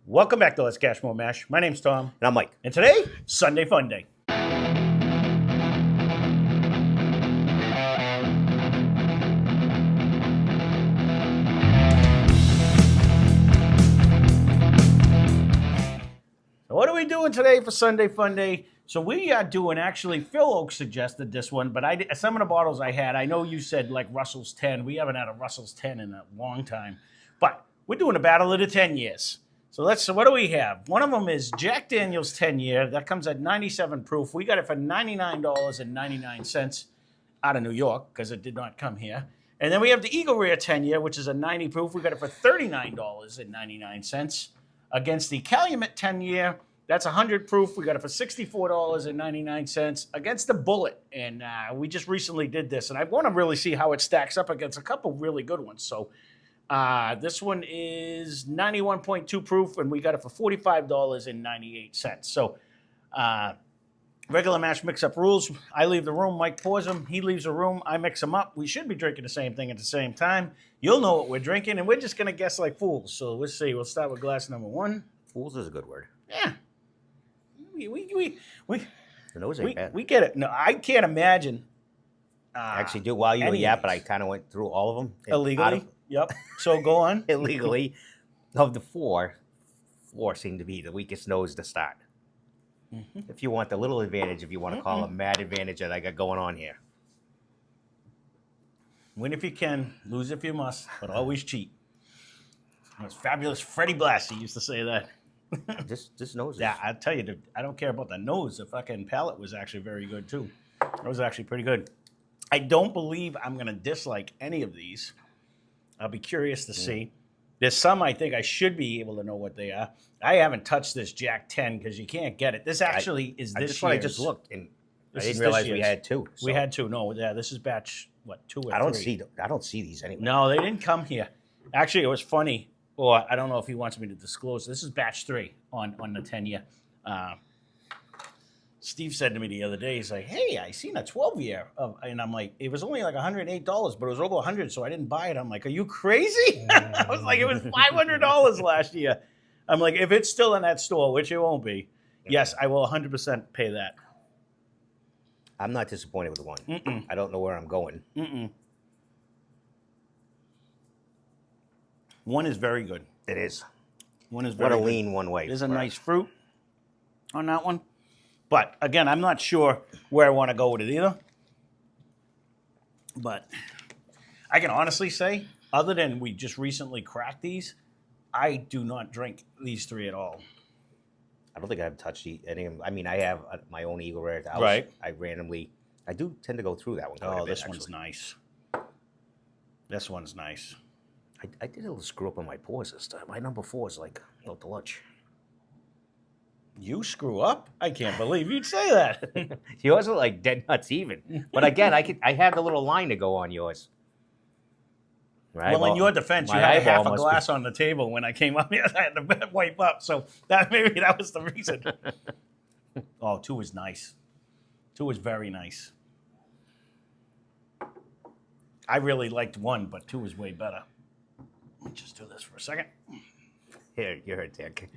Welcome back to Lesscashmoremash. My name's Tom. And I'm Mike. And today, Sunday Funday. So what are we doing today for Sunday Funday? So we are doing, actually, Phil Oak suggested this one, but some of the bottles I had, I know you said like Russell's 10. We haven't had a Russell's 10 in a long time. But we're doing a battle of the 10 years. So what do we have? One of them is Jack Daniel's 10 year. That comes at 97 proof. We got it for $99.99 out of New York because it did not come here. And then we have the Eagle Rare 10 year, which is a 90 proof. We got it for $39.99 against the Calumet 10 year. That's 100 proof. We got it for $64.99 against the Bulleit. And we just recently did this. And I want to really see how it stacks up against a couple really good ones. So this one is 91.2 proof, and we got it for $45.98. So regular mash mix-up rules. I leave the room. Mike pours them. He leaves the room. I mix them up. We should be drinking the same thing at the same time. You'll know what we're drinking, and we're just going to guess like fools. So let's see. We'll start with glass number one. Fools is a good word. Yeah. The nose ain't bad. We get it. No, I can't imagine. Actually, while you were yapping, I kind of went through all of them. Illegally? Yep. So go on. Illegally. Of the four seem to be the weakest nose to start. Mm-hmm. If you want the little advantage, if you want to call a mad advantage that I got going on here. Win if you can, lose if you must, but always cheat. That's fabulous. Freddie Blassie used to say that. This nose is... Yeah, I tell you, I don't care about the nose. The fucking palate was actually very good, too. It was actually pretty good. I don't believe I'm going to dislike any of these. I'll be curious to see. There's some I think I should be able to know what they are. I haven't touched this Jack 10 because you can't get it. This actually is this year's. I just looked, and I didn't realize we had two. So. We had two. No, yeah, this is batch, what, 2 or 3? I don't see these anywhere. No, they didn't come here. Actually, it was funny. Well, I don't know if he wants me to disclose. This is batch 3 on the 10-year. Steve said to me the other day, he's like, hey, I seen a 12-year. And I'm like, it was only like $108, but it was over 100, so I didn't buy it. I'm like, are you crazy? I was like, it was $500 last year. I'm like, if it's still in that store, which it won't be, yes, I will 100% pay that. I'm not disappointed with the one. I don't know where I'm going. One is very good. It is. One is very good. What a lean one way. There's a nice fruit on that one. But, again, I'm not sure where I want to go with it either. But I can honestly say, other than we just recently cracked these, I do not drink these 3 at all. I don't think I've touched any of them. I mean, I have my own Eagle Rare at the house. Right. I do tend to go through that one quite a bit, this one's nice. This one's nice. I did a little screw up on my pours this time. My number 4 is like out to lunch. You screw up? I can't believe you'd say that. Yours are like dead nuts even. But again, I had the little line to go on yours. Right? Well, in your defense, you had half a glass on the table when I came up here. I had to wipe up, so maybe that was the reason. 2 is nice. 2 is very nice. I really liked 1, but 2 is way better. Let me just do this for a second. Here, you're a dick.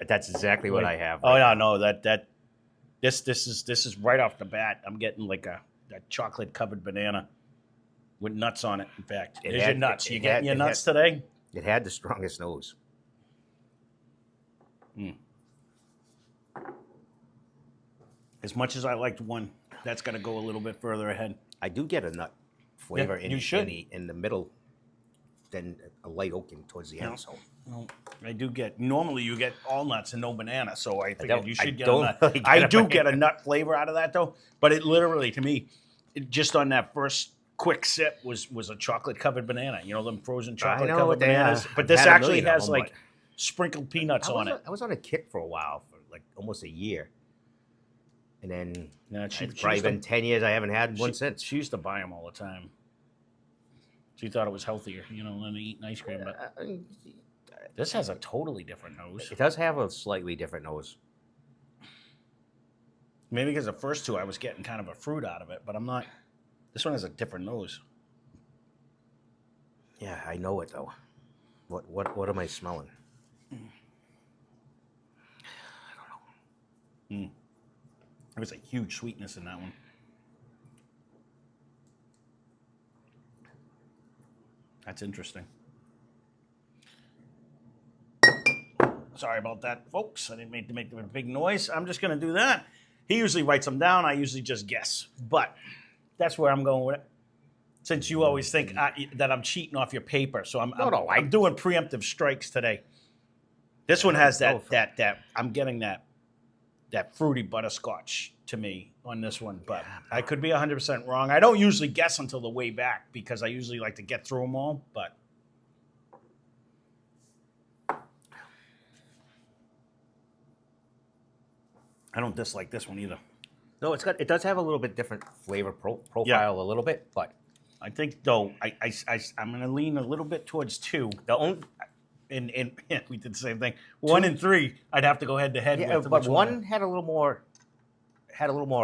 That's exactly what I have. Right no. This is right off the bat. I'm getting like a chocolate covered banana with nuts on it. In fact, there's your nuts. You getting your nuts today? It had the strongest nose. As much as I liked 1, that's got to go a little bit further ahead. I do get a nut flavor in the middle, then a light oaking towards the end. So. Well, I do get. Normally, you get all nuts and no banana, so I figured you should get a nut. Really I do get a nut flavor out of that, though. But it literally, to me, just on that first quick sip was a chocolate-covered banana. You know, them frozen chocolate-covered bananas. But this actually has, like, sprinkled peanuts on it. I was on a kick for a while, for like almost a year. And then it's probably been 10 years. I haven't had one since. She used to buy them all the time. She thought it was healthier, than eating ice cream. But this has a totally different nose. It does have a slightly different nose. Maybe because the first 2 I was getting kind of a fruit out of it, but I'm not. This one has a different nose. Yeah, I know it though. What am I smelling? There was a huge sweetness in that one. That's interesting. Sorry about that, folks. I didn't mean to make a big noise. I'm just going to do that. He usually writes them down. I usually just guess. But that's where I'm going with it. Since you always think that I'm cheating off your paper. So I'm doing preemptive strikes today. This one has that I'm getting that fruity butterscotch to me on this one. But I could be 100% wrong. I don't usually guess until the way back because I usually like to get through them all. But I don't dislike this one either. No, it does have a little bit different flavor profile a little bit, but I think though I'm going to lean a little bit towards 2. the only And yeah, we did the same thing. 1 and 3, I'd have to go head to head with. But 1 had a little more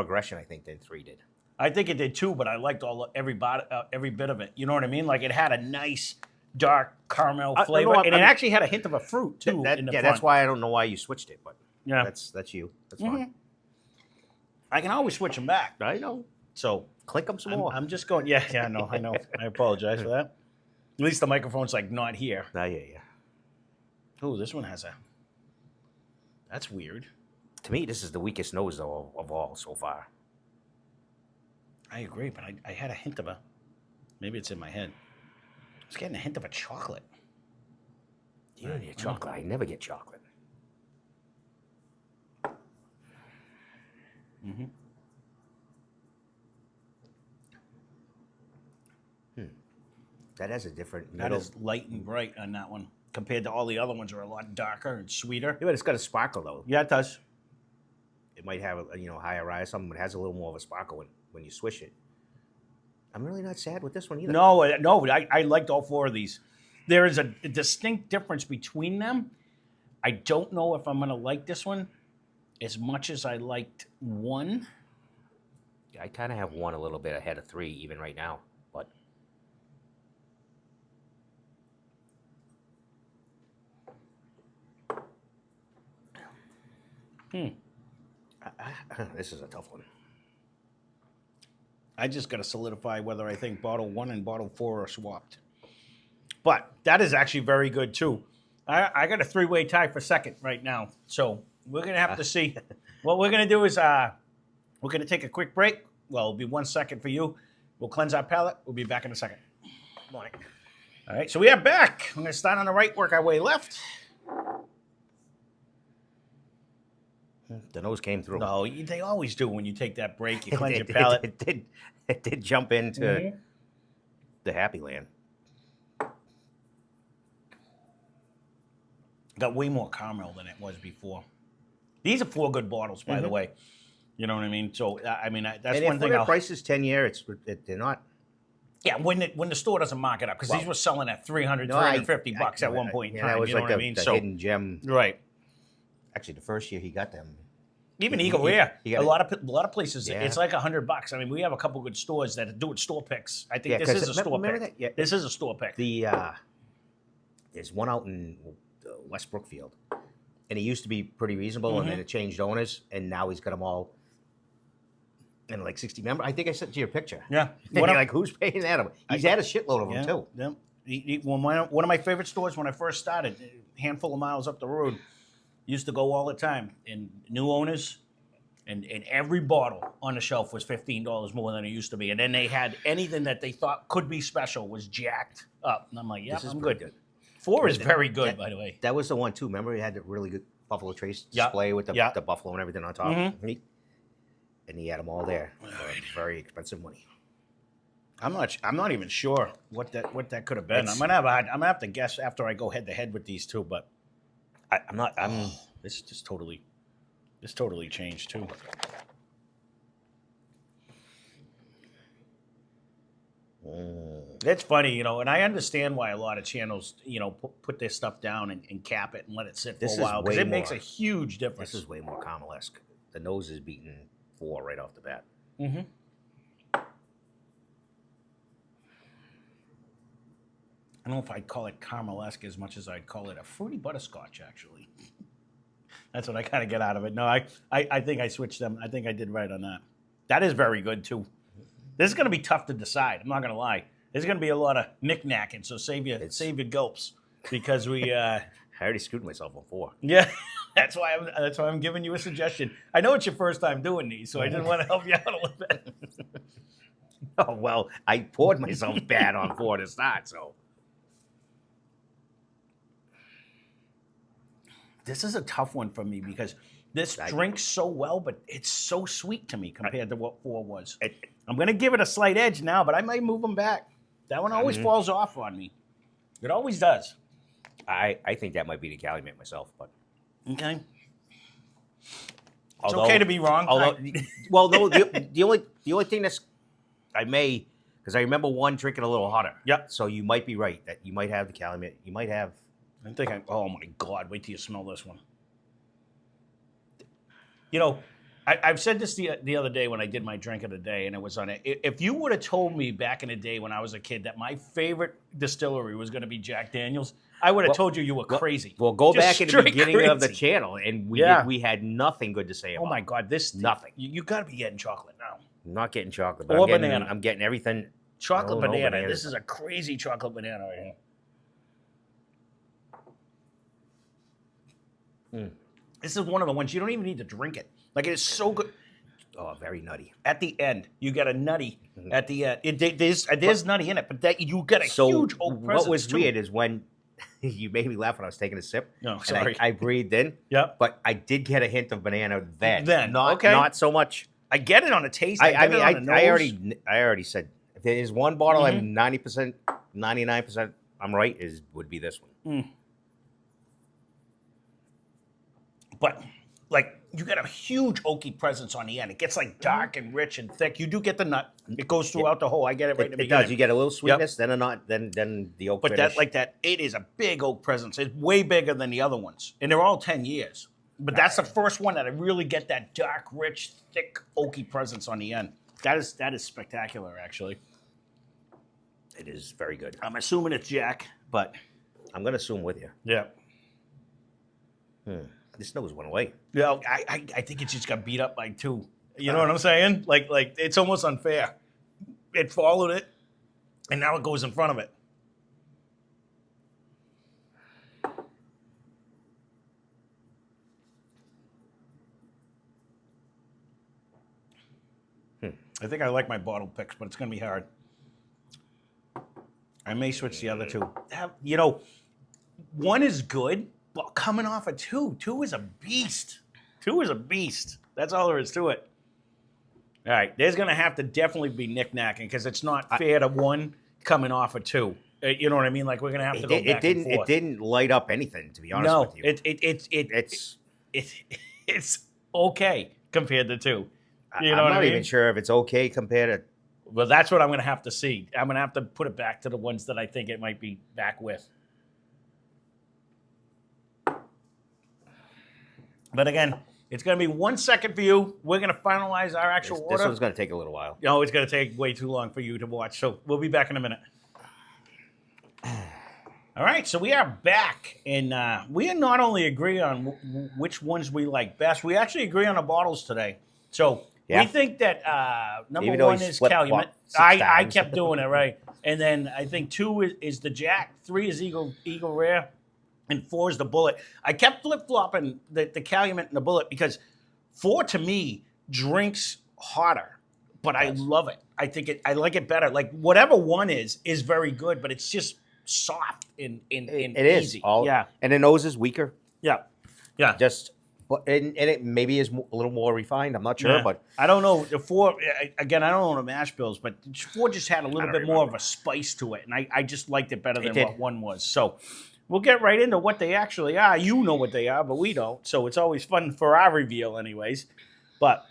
aggression, I think, than 3 did. I think it did too, but I liked every bit of it. You know what I mean? Like it had a nice dark caramel flavor, and it actually had a hint of a fruit too. That's why I don't know why you switched it, but yeah, that's you. That's fine. I can always switch them back. I know. So click them some more. I'm just going. Yeah, I know. I apologize for that. At least the microphone's like not here. I hear you. Oh, this one has a. That's weird. To me, this is the weakest nose of all so far. I agree, but I had a hint of a. Maybe it's in my head. I was getting a hint of a chocolate. You don't need chocolate. I never get chocolate. That has a different. That is light and bright on that one compared to all the other ones are a lot darker and sweeter. Yeah, but it's got a sparkle though. Yeah, it does. It might have a higher rise, something, but it has a little more of a sparkle when you swish it. I'm really not sad with this one either. No, I liked all 4 of these. There is a distinct difference between them. I don't know if I'm going to like this one as much as I liked 1. Yeah, I kind of have 1 a little bit ahead of 3 even right now, but. This is a tough one. I just got to solidify whether I think bottle 1 and bottle 4 are swapped. But that is actually very good too. I got a 3-way tie for second right now. So we're going to have to see. What we're going to do is we're going to take a quick break. Well, it'll be 1 second for you. We'll cleanse our palate. We'll be back in a second. Morning. All right, so we are back. I'm going to start on the right, work our way left. The nose came through. No, they always do when you take that break. You cleanse your palate. It did jump into the happy land. Got way more caramel than it was before. These are 4 good bottles, by the way. You know what I mean? So, that's and one thing. Their price is 10-year. They're not. Yeah, when the store doesn't mark it up, because these were selling at $300, $350 at one point in time. That was you know like what I mean? the hidden gem. Right. Actually, the first year he got them. Even Eagle Rare, a lot of places, it's like $100. I mean, we have a couple good stores that do it store picks. I think this is a store pick. Yeah. This is a store pick. There's one out in West Brookfield, and he used to be pretty reasonable, and then it changed owners, and now he's got them all in like 60 members. I think I sent you your picture. Yeah. And you're like, who's paying that? He's had a shitload of them too. Yeah. One of my favorite stores when I first started, a handful of miles up the road, used to go all the time. And new owners, and every bottle on the shelf was $15 more than it used to be. And then they had anything that they thought could be special was jacked up. And I'm like, yeah, I'm good. 4 is very good, by the way. That was the one too. Remember, he had the really good Buffalo Trace display with the buffalo and everything on top. And he had them all there for very expensive money. I'm not even sure what that could have been. I'm gonna have to guess after I go head to head with these two, but I'm not. This totally changed too. It's funny, and I understand why a lot of channels, put their stuff down and cap it and let it sit for a while, because it makes a huge difference. This is way more caramel-esque. The nose is beating 4 right off the bat. Mm-hmm. I don't know if I'd call it caramel-esque as much as I'd call it a fruity butterscotch, actually. That's what I kind of get out of it. No, I think I switched them. I think I did right on that. That is very good, too. This is going to be tough to decide. I'm not going to lie. There's going to be a lot of knick-knacking, so save your gulps. Because we... I already screwed myself on 4. Yeah, that's why I'm giving you a suggestion. I know it's your first time doing these, so I just want to help you out a little bit. Oh, well, I poured myself bad on 4 to start, so... This is a tough one for me because this drinks so well, but it's so sweet to me compared to what 4 was. I'm going to give it a slight edge now, but I might move them back. That one always falls off on me. It always does. I think that might be the Calumet myself, but... Okay. It's okay to be wrong. Well, no, the only thing that's... I may... Because I remember one drinking a little hotter. Yep. So you might be right that you might have the Calumet. You might have... I think oh my God, wait till you smell this one. You know, I've said this the other day when I did my drink of the day, and it was on it. If you would have told me back in the day when I was a kid that my favorite distillery was going to be Jack Daniel's, I would have told you were crazy. Well, go Just back at the beginning of the crazy. channel, and we had nothing good to say about it. Oh my God, this Nothing. You got to be getting chocolate now. I'm not getting chocolate, but Or I'm getting, banana. I'm getting everything. Chocolate No, banana. bananas. This is a crazy chocolate banana right here. This is one of the ones you don't even need to drink it. Like, it is so good. Oh, very nutty. At the end, you get a nutty at the end. There's nutty in it, but that you get a huge oak presence. What was too. weird is when you made me laugh when I was taking a sip. No, and sorry. I breathed in. Yep. But I did get a hint of banana then. Not so much. I get it on the taste. I nose. already said if there is one bottle I'm 90%, 99% I'm right would be this one. But like you get a huge oaky presence on the end. It gets like dark and rich and thick. You do get the nut. It goes throughout the whole. I get it right in the It beginning. does. You get a little sweetness, then the oak. But finish. it is a big oak presence. It's way bigger than the other ones, and they're all 10 years. But that's the first one that I really get that dark, rich, thick, oaky presence on the end. That is spectacular, actually. It is very good. I'm assuming it's Jack, but I'm gonna assume with you. yeah. This nose went away. Yeah, I think it just got beat up by 2. You know what I'm saying? Like it's almost unfair. It followed it, and now it goes in front of it. I think I like my bottle picks, but it's going to be hard. I may switch the other 2. You know, 1 is good, but coming off of 2 is a beast. 2 is a beast. That's all there is to it. All right, there's going to have to definitely be knick-knacking because it's not fair to 1 coming off of 2. You know what I mean? Like we're going to have to go back and forth. It didn't light up anything, to be honest with you. It's okay compared to 2. You know I'm what not I mean? even sure if it's okay compared to. Well, that's what I'm going to have to see. I'm going to have to put it back to the ones that I think it might be back with. But again, it's going to be 1 second for you. We're going to finalize our actual order. This one's going to take a little while. No, it's going to take way too long for you to watch. So we'll be back in a minute. All right, so we are back, and we not only agree on which ones we like best, we actually agree on the bottles today. So we think that number 1 is Calumet. I kept doing it, right. And then I think 2 is the Jack, 3 is Eagle Rare, and 4 is the Bulleit. I kept flip-flopping the Calumet and the Bulleit because 4, to me, drinks hotter, but I love it. I like it better. Like, whatever 1 is very good, but it's just soft and It is. easy. And the nose is weaker. Yeah. And it maybe is a little more refined. I'm not sure, but I don't know. The 4, again, I don't know the mash bills, but 4 just had a little bit more of a spice to it, and I just liked it better than what 1 was. So we'll get right into what they actually are. You know what they are, but we don't. So it's always fun for our reveal anyways. But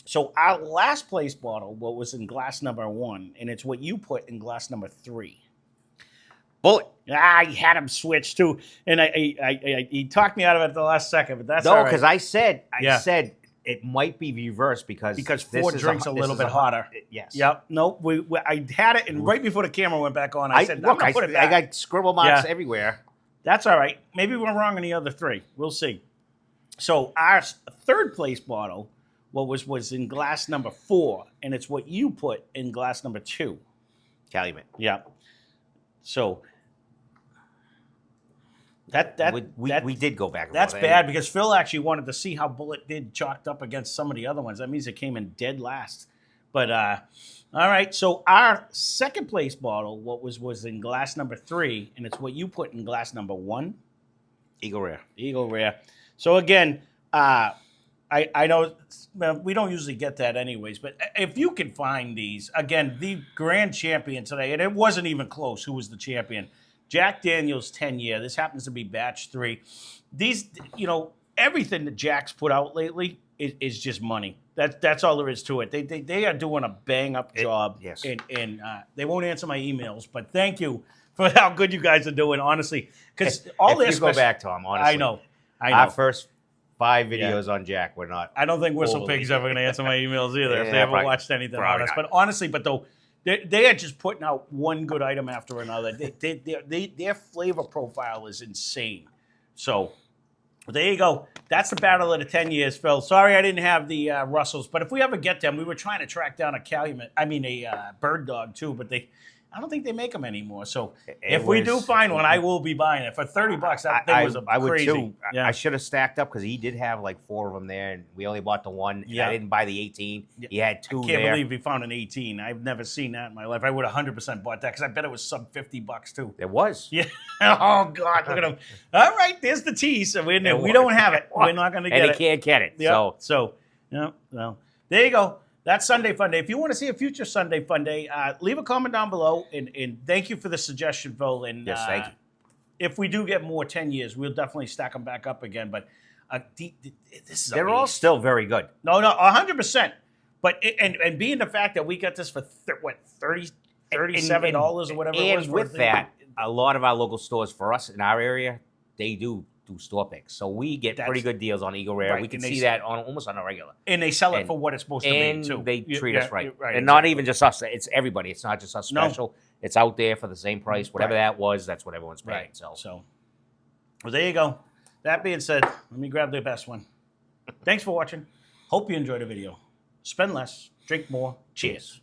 so our last place bottle, what was in glass number 1, and it's what you put in glass number 3. Bulleit. I had him switch too, and he talked me out of it at the last second, but that's all No, right. because I said it might be reversed because Because this four is drinks a this little is bit hotter. Yes. Yep. Nope. I had it, and right before the camera went back on, I said, Look, I'm going to put it back. I got scribble marks Yeah. everywhere. That's all right. Maybe we're wrong on the other three. We'll see. So our third place bottle was in glass number 4, and it's what you put in glass number 2. Calumet. Yeah. So we did go back. that's bad because Phil actually wanted to see how Bulleit did chalked up against some of the other ones. That means it came in dead last. But all right. So our second place bottle, was in glass number 3, and it's what you put in glass number 1. Eagle Rare. Eagle Rare. So again, I know we don't usually get that anyways, but if you can find these, again, the grand champion today, and it wasn't even close who was the champion, Jack Daniel's 10-year. This happens to be batch 3. These, everything that Jack's put out lately is just money. That's all there is to it. They are doing a bang-up job. Yes. And they won't answer my emails, but thank you for how good you guys are doing, honestly. Because all if you go back, Tom, honestly. I know. Our first 5 videos on Jack were not. I don't think Whistle Totally. Pig's ever going to answer my emails either if they Yeah, ever probably- watched anything probably on us. not. But honestly, though, they are just putting out one good item after another. Their flavor profile is insane. So there you go. That's the battle of the 10 years, Phil. Sorry I didn't have the Russells, but if we ever get them, we were trying to track down a bird dog too, but I don't think they make them anymore. So if we do find one, I will be buying it for $30. That thing was I would crazy. too. Yeah. I should have stacked up because he did have like 4 of them there, and we only bought the one. Yeah. I didn't buy the 18. He had 2 Can't there. believe we found an 18. I've never seen that in my life. I would have 100% bought that because I bet it was sub $50 too. There was. Yeah. Oh God, look at them. All right, there's the tease. So we don't have it. We're not going to get And it. he can't get it. Yeah. So well, there you go. That's Sunday Funday. If you want to see a future Sunday Funday, leave a comment down below. And thank you for the suggestion, Phil. And Yes, thank you. If we do get more 10 years, we'll definitely stack them back up again. But this is They're all still very good. No, 100%. But and being the fact that we got this for $37 or whatever it was. And with that, a lot of our local stores for us in our area, they do store picks. So we get pretty good deals on Eagle Rare. Right, We can and see that almost on a regular. And they sell it And- for what it's supposed to be, And too. they treat us right. Right, and not even just us. It's everybody. It's not just us No. special. It's out there for the same price. Whatever Right. that was, that's what everyone's paying. Right. So Well, there you go. That being said, let me grab the best one. Thanks for watching. Hope you enjoyed the video. Spend less, drink more. Cheers.